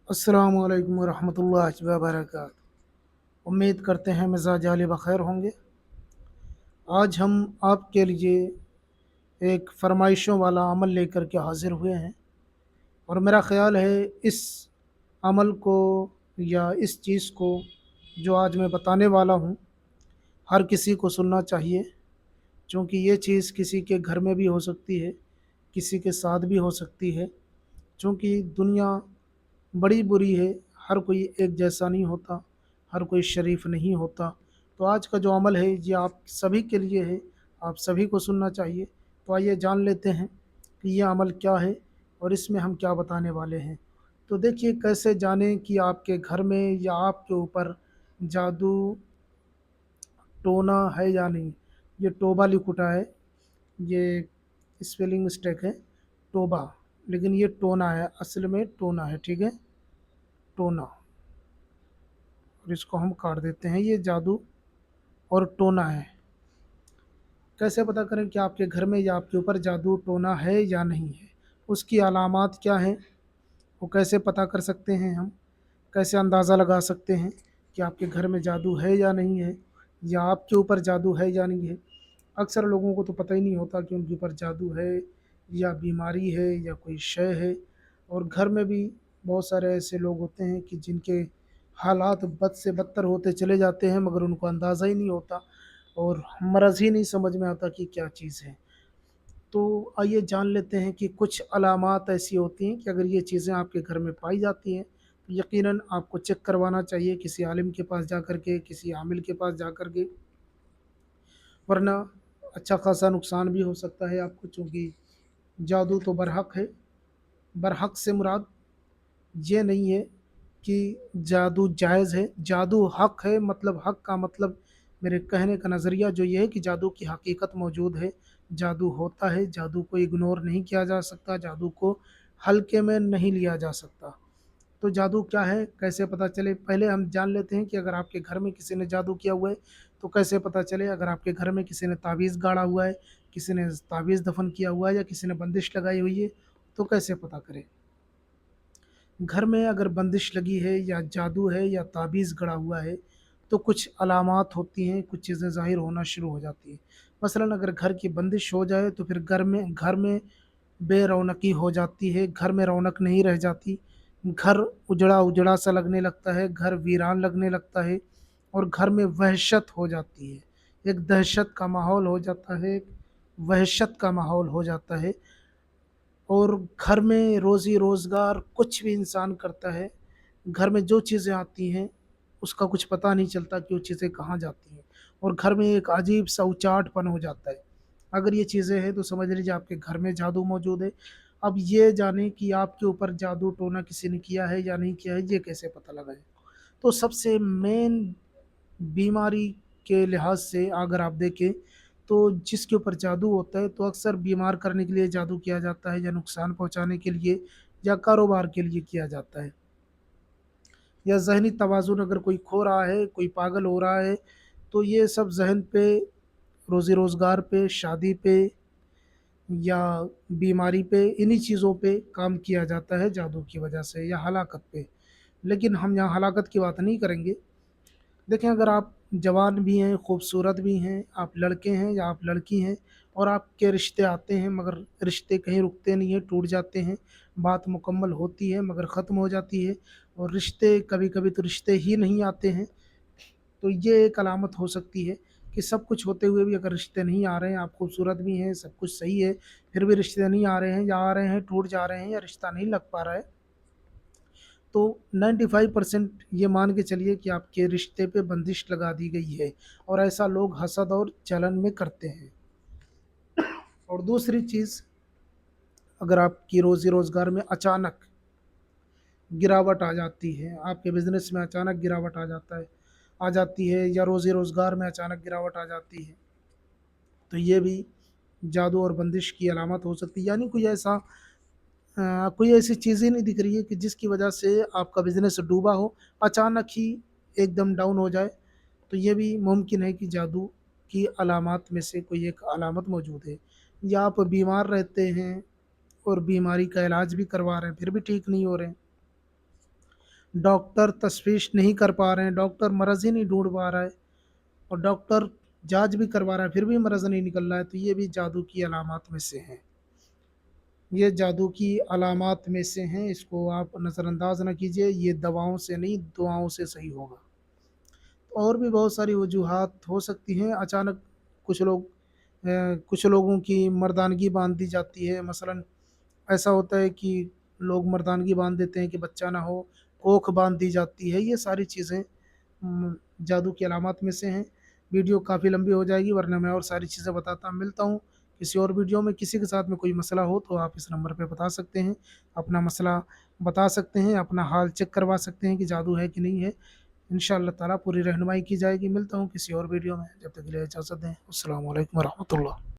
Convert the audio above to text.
अस्सलामु अलैकुम रहमतुल्लाहि व बरकातहू। उम्मीद करते हैं मिजाज आले बखैर होंगे। आज हम आपके लिए एक फरमाइशों वाला अमल लेकर के हाजिर हुए हैं, और मेरा ख़्याल है इस अमल को या इस चीज़ को जो आज मैं बताने वाला हूँ हर किसी को सुनना चाहिए, क्योंकि ये चीज़ किसी के घर में भी हो सकती है, किसी के साथ भी हो सकती है। क्योंकि दुनिया बड़ी बुरी है, हर कोई एक जैसा नहीं होता, हर कोई शरीफ नहीं होता। तो आज का जो अमल है ये आप सभी के लिए है, आप सभी को सुनना चाहिए। तो आइए जान लेते हैं कि ये अमल क्या है और इसमें हम क्या बताने वाले हैं। तो देखिए, कैसे जानें कि आपके घर में या आपके ऊपर जादू टोना है या नहीं। ये टोबा लिखुटा है, ये स्पेलिंग मिस्टेक है, टोबा, लेकिन ये टोना है, असल में टोना है, ठीक है, टोना। और इसको हम काट देते हैं, ये जादू और टोना है। कैसे पता करें कि आपके घर में या आपके ऊपर जादू टोना है या नहीं है, उसकी अलामात क्या हैं, वो कैसे पता कर सकते हैं हम, कैसे अंदाज़ा लगा सकते हैं कि आपके घर में जादू है या नहीं है, या आपके ऊपर जादू है या नहीं है। अक्सर लोगों को तो पता ही नहीं होता कि उनके ऊपर जादू है या बीमारी है या कोई शय है। और घर में भी बहुत सारे ऐसे लोग होते हैं कि जिनके हालात बद से बदतर होते चले जाते हैं, मगर उनको अंदाज़ा ही नहीं होता और मरज़ ही नहीं समझ में आता कि क्या चीज़ है। तो आइए जान लेते हैं कि कुछ अलामात ऐसी होती हैं कि अगर ये चीज़ें आपके घर में पाई जाती हैं तो यकीनन आपको चेक करवाना चाहिए, किसी आलिम के पास जा कर के, किसी आमिल के पास जा कर के, वरना अच्छा खासा नुकसान भी हो सकता है आपको। चूँकि जादू तो बरहक है, बरहक से मुराद ये नहीं है कि जादू जायज़ है, जादू हक है। मतलब हक का मतलब, मेरे कहने का नज़रिया जो ये है कि जादू की हकीकत मौजूद है, जादू होता है, जादू को इग्नोर नहीं किया जा सकता, जादू को हल्के में नहीं लिया जा सकता। तो जादू क्या है, कैसे पता चले, पहले हम जान लेते हैं कि अगर आपके घर में किसी ने जादू किया हुआ है तो कैसे पता चले। अगर आपके घर में किसी ने ताबीज़ गाड़ा हुआ है, किसी ने ताबीज़ दफन किया हुआ है या किसी ने बंदिश लगाई हुई है, तो कैसे पता करें। घर में अगर बंदिश लगी है या जादू है या ताबीज़ गड़ा हुआ है तो कुछ अलामात होती हैं, कुछ चीज़ें ज़ाहिर होना शुरू हो जाती हैं। मसलन अगर घर की बंदिश हो जाए तो फिर घर में बेरौनकी हो जाती है, घर में रौनक नहीं रह जाती, घर उजड़ा उजड़ा सा लगने लगता है, घर वीरान लगने लगता है, और घर में वहशत हो जाती है, एक दहशत का माहौल हो जाता है, एक वहशत का माहौल हो जाता है। और घर में रोज़ी रोज़गार कुछ भी इंसान करता है, घर में जो चीज़ें आती हैं उसका कुछ पता नहीं चलता कि वो चीज़ें कहाँ जाती हैं, और घर में एक अजीब सा उचाटपन हो जाता है। अगर ये चीज़ें हैं तो समझ लीजिए आपके घर में जादू मौजूद है। अब ये जानें कि आपके ऊपर जादू टोना किसी ने किया है या नहीं किया है, ये कैसे पता लगाएँ। तो सबसे मेन बीमारी के लिहाज से अगर आप देखें तो जिसके ऊपर जादू होता है तो अक्सर बीमार करने के लिए जादू किया जाता है, या नुकसान पहुंचाने के लिए, या कारोबार के लिए किया जाता है, या ज़हनी तवाज़ुन अगर कोई खो रहा है, कोई पागल हो रहा है, तो ये सब ज़हन पे, रोज़ी रोज़गार पे, शादी पे, या बीमारी पे, इन्हीं चीज़ों पे काम किया जाता है जादू की वजह से, या हलाकत पे। लेकिन हम यहाँ हलाकत की बात नहीं करेंगे। देखें, अगर आप जवान भी हैं, खूबसूरत भी हैं, आप लड़के हैं या आप लड़की हैं, और आपके रिश्ते आते हैं मगर रिश्ते कहीं रुकते नहीं हैं, टूट जाते हैं, बात मुकम्मल होती है मगर ख़त्म हो जाती है, और रिश्ते कभी कभी तो रिश्ते ही नहीं आते हैं, तो ये एक अलामत हो सकती है कि सब कुछ होते हुए भी अगर रिश्ते नहीं आ रहे हैं, आप खूबसूरत भी हैं, सब कुछ सही है, फिर भी रिश्ते नहीं आ रहे हैं, या आ रहे हैं टूट जा रहे हैं, या रिश्ता नहीं लग पा रहा है, तो 95% ये मान के चलिए कि आपके रिश्ते पे बंदिश लगा दी गई है, और ऐसा लोग हसद और जलन में करते हैं। और दूसरी चीज़, अगर आपकी रोज़ी रोज़गार में अचानक गिरावट आ जाती है, आपके बिज़नेस में अचानक गिरावट आ जाती है, या रोज़ी रोज़गार में अचानक गिरावट आ जाती है, तो ये भी जादू और बंदिश की अलामत हो सकती है। यानी कोई ऐसी चीज़ ही नहीं दिख रही है कि जिसकी वजह से आपका बिज़नेस डूबा हो, अचानक ही एकदम डाउन हो जाए, तो ये भी मुमकिन है कि जादू की अलामात में से कोई एक अलामत मौजूद है। या आप बीमार रहते हैं और बीमारी का इलाज भी करवा रहे हैं फिर भी ठीक नहीं हो रहे हैं, डॉक्टर तशख़ीस नहीं कर पा रहे हैं, डॉक्टर मर्ज़ ही नहीं ढूँढ पा रहा है, और डॉक्टर जाँच भी करवा रहा है फिर भी मर्ज़ नहीं निकल रहा है, तो ये भी जादू की अलामात में से हैं। ये जादू की अलामात में से हैं, इसको आप नज़रअंदाज ना कीजिए, ये दवाओं से नहीं दुआओं से सही होगा। और भी बहुत सारी वजूहात हो सकती हैं, अचानक कुछ लोगों की मर्दानगी बाँध दी जाती है, मसलन ऐसा होता है कि लोग मर्दानगी बाँध देते हैं कि बच्चा ना हो, कोख बाँध दी जाती है, ये सारी चीज़ें जादू की अलामात में से हैं। वीडियो काफ़ी लंबी हो जाएगी, वरना मैं और सारी चीज़ें बताता मिलता हूँ किसी और वीडियो में। किसी के साथ में कोई मसला हो तो आप इस नंबर पे बता सकते हैं, अपना मसला बता सकते हैं, अपना हाल चेक करवा सकते हैं कि जादू है कि नहीं है। इंशाअल्लाह ताला पूरी रहनुमाई की जाएगी। मिलता हूँ किसी और वीडियो में, जब तक के लिए इजाज़त दें। अस्सलामु अलैकुम वरहमतुल्लाह।